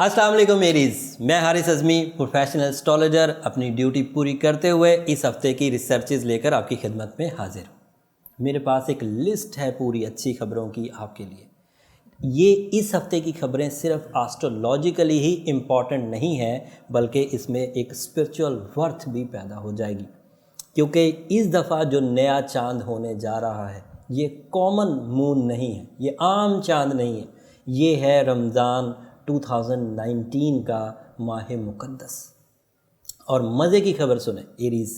अस्सलाम वालेकुम एरीज, मैं हारिस अज़मी प्रोफेशनल एस्ट्रोलॉजर अपनी ड्यूटी पूरी करते हुए इस हफ्ते की रिसर्चेज लेकर आपकी खिदमत में हाजिर हूँ। मेरे पास एक लिस्ट है पूरी अच्छी खबरों की आपके लिए। ये इस हफ्ते की खबरें सिर्फ एस्ट्रोलॉजिकली ही इम्पॉर्टेंट नहीं है, बल्कि इसमें एक स्पिरिचुअल वर्थ भी पैदा हो जाएगी, क्योंकि इस दफ़ा जो नया चांद होने जा रहा है ये कॉमन मून नहीं है, ये आम चांद नहीं है, ये है रमज़ान 2019 का माह मुक़द्दस। और मज़े की खबर सुने एरीज़,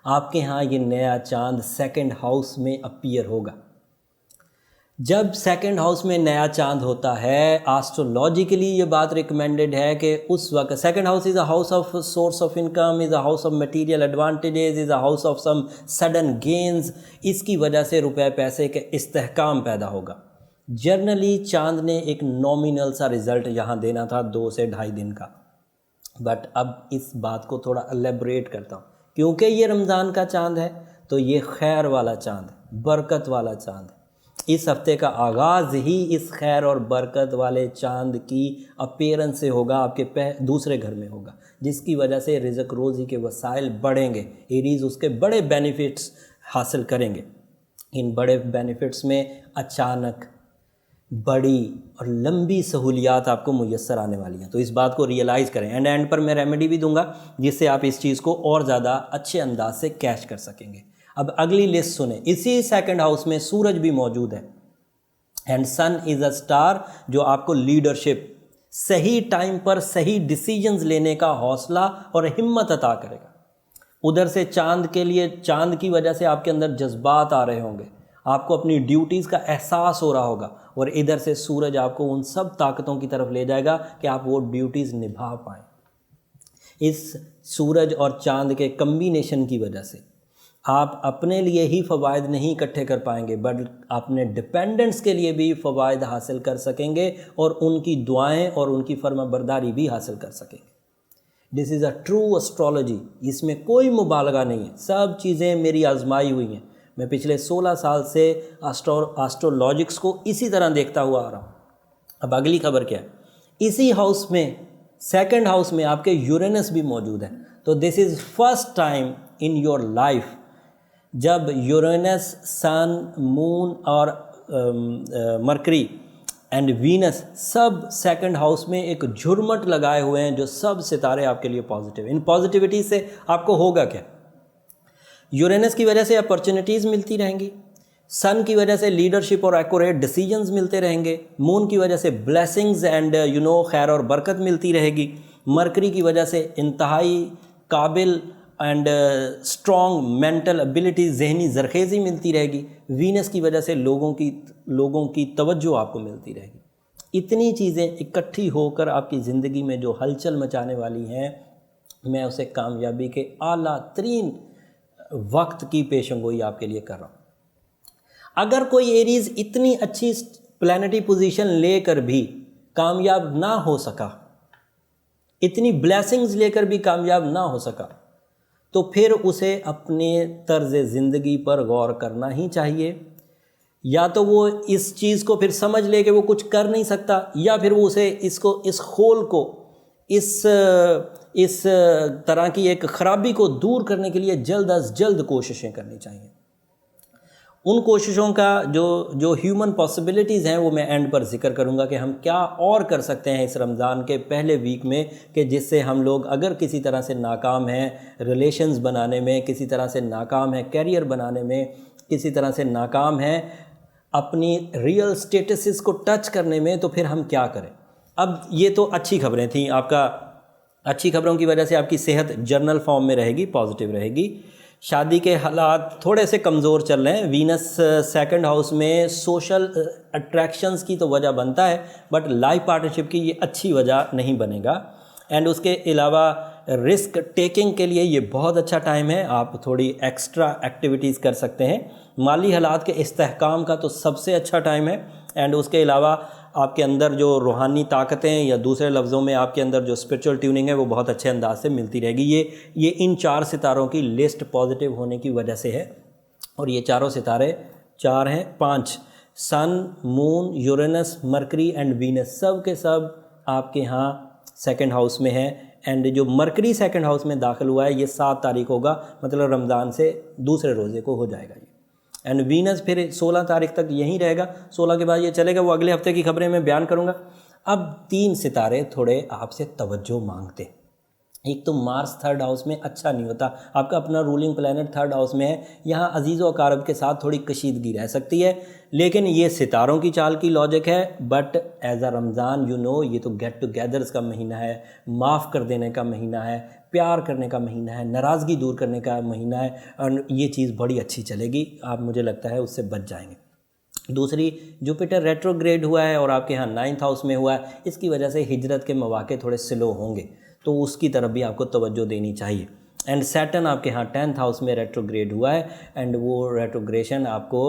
आपके यहाँ ये नया चांद सेकंड हाउस में अपीयर होगा। जब सेकंड हाउस में नया चांद होता है, एस्ट्रोलॉजिकली ये बात रिकमेंडेड है कि उस वक्त second house is a house of source of income, is a house of material advantages, is a house of some sudden gains. इसकी वजह से रुपए पैसे के इस्तेहकाम पैदा होगा। जर्नली चांद ने एक नॉमिनल सा रिज़ल्ट यहाँ देना था 2 से 2.5 दिन का, बट अब इस बात को थोड़ा एलेबरेट करता हूँ, क्योंकि ये रमज़ान का चांद है तो ये खैर वाला चांद है, बरकत वाला चांद है। इस हफ्ते का आगाज़ ही इस खैर और बरकत वाले चांद की अपीयरेंस से होगा, आपके दूसरे घर में होगा, जिसकी वजह से रिज़्क रोज़ी के वसाइल बढ़ेंगे। एरीज़ उसके बड़े बेनिफिट्स हासिल करेंगे। इन बड़े बेनिफिट्स में अचानक बड़ी और लंबी सहूलियात आपको मुयस्सर आने वाली हैं, तो इस बात को रियलाइज़ करें। एंड पर मैं रेमेडी भी दूंगा जिससे आप इस चीज़ को और ज़्यादा अच्छे अंदाज से कैश कर सकेंगे। अब अगली लिस्ट सुने। इसी सेकंड हाउस में सूरज भी मौजूद है and sun is a star, जो आपको लीडरशिप, सही टाइम पर सही डिसीजंस लेने का हौसला और हिम्मत अता करेगा। उधर से चांद के लिए, चांद की वजह से आपके अंदर जज्बात आ रहे होंगे, आपको अपनी ड्यूटीज़ का एहसास हो रहा होगा, और इधर से सूरज आपको उन सब ताकतों की तरफ ले जाएगा कि आप वो ड्यूटीज़ निभा पाएँ। इस सूरज और चांद के कम्बिनेशन की वजह से आप अपने लिए ही फ़वाइद नहीं इकट्ठे कर पाएंगे, बट अपने डिपेंडेंट्स के लिए भी फ़वाइद हासिल कर सकेंगे और उनकी दुआएं और उनकी फर्माबरदारी भी हासिल कर सकेंगे। This is a true astrology, इसमें कोई मुबालगा नहीं है, सब चीज़ें मेरी आजमाई हुई हैं। मैं पिछले 16 साल से एस्ट्रोलॉजिक्स को इसी तरह देखता हुआ आ रहा हूँ। अब अगली खबर क्या है, इसी हाउस में, सेकंड हाउस में आपके यूरेनस भी मौजूद है। तो this is first time in your life जब यूरेनस, सन, मून और मरकरी एंड वीनस सब सेकंड हाउस में एक झुरमट लगाए हुए हैं, जो सब सितारे आपके लिए पॉजिटिव। इन पॉजिटिविटी से आपको होगा क्या? यूरेनस की वजह से अपॉर्चुनिटीज़ मिलती रहेंगी, सन की वजह से लीडरशिप और एक्यूरेट डिसीजंस मिलते रहेंगे, मून की वजह से ब्लेसिंग्स एंड खैर और बरकत मिलती रहेगी, मरकरी की वजह से इंतहाई काबिल एंड स्ट्रॉन्ग मेंटल एबिलिटी, जहनी जरखेज़ी मिलती रहेगी, वीनस की वजह से लोगों की तवज्जो आपको मिलती रहेगी। इतनी चीज़ें इकट्ठी होकर आपकी ज़िंदगी में जो हलचल मचाने वाली हैं, मैं उसे कामयाबी के आला तरीन वक्त की पेशंगोई आपके लिए कर रहा हूँ। अगर कोई एरीज़ इतनी अच्छी प्लैनेटरी पोजीशन लेकर भी कामयाब ना हो सका, इतनी ब्लेसिंग्स लेकर भी कामयाब ना हो सका, तो फिर उसे अपने तर्ज ज़िंदगी पर गौर करना ही चाहिए। या तो वो इस चीज़ को फिर समझ ले कि वो कुछ कर नहीं सकता, या फिर वो उसे इस खोल को, इस तरह की एक ख़राबी को दूर करने के लिए जल्द अज जल्द कोशिशें करनी चाहिए। उन कोशिशों का जो ह्यूमन पॉसिबिलिटीज़ हैं वो मैं एंड पर जिक्र करूंगा कि हम क्या और कर सकते हैं इस रमज़ान के पहले वीक में, कि जिससे हम लोग अगर किसी तरह से नाकाम हैं रिलेशंस बनाने में, किसी तरह से नाकाम है कैरियर बनाने में, किसी तरह से नाकाम हैं अपनी रियल स्टेटसेस को टच करने में, तो फिर हम क्या करें। अब ये तो अच्छी खबरें थी, अच्छी खबरों की वजह से आपकी सेहत जर्नल फॉर्म में रहेगी, पॉजिटिव रहेगी। शादी के हालात थोड़े से कमज़ोर चल रहे हैं। वीनस सेकंड हाउस में सोशल अट्रैक्शंस की तो वजह बनता है, बट लाइफ पार्टनरशिप की ये अच्छी वजह नहीं बनेगा। एंड उसके अलावा रिस्क टेकिंग के लिए ये बहुत अच्छा टाइम है, आप थोड़ी एक्स्ट्रा एक्टिविटीज़ कर सकते हैं। माली हालात के इस्तेहकाम का तो सबसे अच्छा टाइम है। एंड उसके अलावा आपके अंदर जो रूहानी ताकतें, या दूसरे लफ्ज़ों में आपके अंदर जो स्पिरिचुअल ट्यूनिंग है, वो बहुत अच्छे अंदाज से मिलती रहेगी। ये इन 4 सितारों की लिस्ट पॉजिटिव होने की वजह से है, और ये चारों सितारे 4 हैं, 5 sun, moon, Uranus, Mercury and Venus, सब के सब आपके यहाँ सेकंड हाउस में है, एंड जो मरकरी सेकंड हाउस में दाखिल हुआ है ये 7 तारीख होगा, मतलब रमज़ान से दूसरे रोज़े को हो जाएगा ये। एंड वीनस फिर 16 तारीख तक यहीं रहेगा, 16 के बाद ये चलेगा, वो अगले हफ्ते की खबरें मैं बयान करूँगा। अब 3 सितारे थोड़े आपसे तवज्जो मांगते। एक तो मार्स 3rd हाउस में अच्छा नहीं होता, आपका अपना रूलिंग प्लैनेट 3rd हाउस में है, यहाँ अजीज़ व अकारब के साथ थोड़ी कशीदगी रह सकती है, लेकिन ये सितारों की चाल की लॉजिक है। बट एज अ रमज़ान ये तो गेट टुगेदर्स का महीना है, माफ़ कर देने का महीना है, प्यार करने का महीना है, नाराज़गी दूर करने का महीना है, और ये चीज़ बड़ी अच्छी चलेगी, आप मुझे लगता है उससे बच जाएंगे। दूसरी, जुपिटर रेट्रोग्रेड हुआ है और आपके यहाँ 9th हाउस में हुआ है, इसकी वजह से हिजरत के मौके थोड़े स्लो होंगे, तो उसकी तरफ भी आपको तवज्जो देनी चाहिए। एंड सैटर्न आपके यहाँ 10th हाउस में रेट्रोग्रेड हुआ है, एंड वो रेट्रोग्रेशन आपको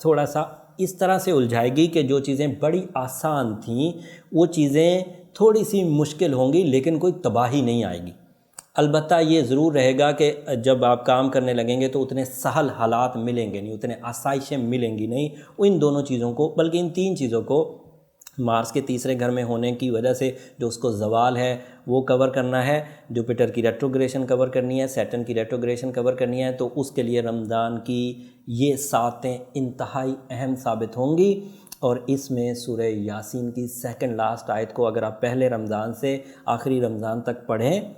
थोड़ा सा इस तरह से उलझाएगी कि जो चीज़ें बड़ी आसान थीं वो चीज़ें थोड़ी सी मुश्किल होंगी, लेकिन कोई तबाही नहीं आएगी। अलबत्ता ये ज़रूर रहेगा कि जब आप काम करने लगेंगे तो उतने सहल हालात मिलेंगे नहीं, उतने आसाइशें मिलेंगी नहीं। इन दोनों चीज़ों को, बल्कि इन 3 चीज़ों को मार्स के तीसरे घर में होने की वजह से जो उसको ज़वाल है वो कवर करना है, जुपिटर की रेट्रोग्रेशन कवर करनी है, सैटर्न की रेट्रोग्रेशन कवर करनी है, तो उसके लिए रमज़ान की ये 7 इंतहाई अहम साबित होंगी। और इसमें सूरह यासीन की 2nd लास्ट आयत को अगर आप पहले रमज़ान से आखिरी रमज़ान तक पढ़ें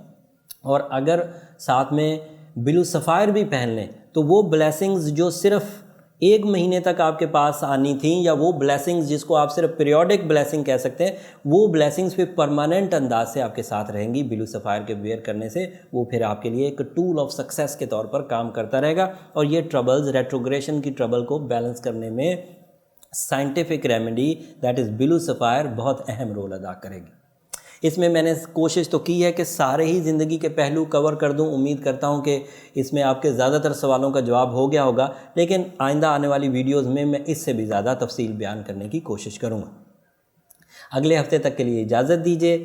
और अगर साथ में ब्लू सफ़ायर भी पहन लें, तो वो ब्लेसिंग्स जो सिर्फ़ 1 महीने तक आपके पास आनी थी, या वो ब्लेसिंग्स जिसको आप सिर्फ पीरियोडिक ब्लेसिंग कह सकते हैं, वो ब्लेसिंग्स फिर परमानेंट अंदाज से आपके साथ रहेंगी ब्लू सफ़ायर के वेयर करने से। वो फिर आपके लिए एक टूल ऑफ सक्सेस के तौर पर काम करता रहेगा, और ये ट्रबल्स, रेट्रोग्रेशन की ट्रबल को बैलेंस करने में scientific remedy that is blue sapphire बहुत अहम रोल अदा करेगी। इसमें मैंने कोशिश तो की है कि सारे ही ज़िंदगी के पहलू कवर कर दूं। उम्मीद करता हूं कि इसमें आपके ज़्यादातर सवालों का जवाब हो गया होगा, लेकिन आइंदा आने वाली वीडियोस में मैं इससे भी ज़्यादा तफसील बयान करने की कोशिश करूंगा। अगले हफ्ते तक के लिए इजाज़त दीजिए,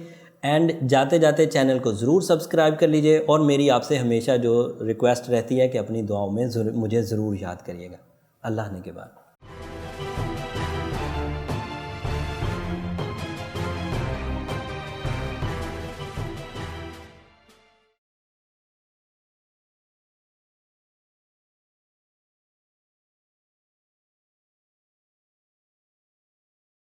एंड जाते जाते चैनल को ज़रूर सब्सक्राइब कर लीजिए, और मेरी आपसे हमेशा जो रिक्वेस्ट रहती है कि अपनी दुआओं में मुझे ज़रूर याद करिएगा। अल्लाह ने के बाद।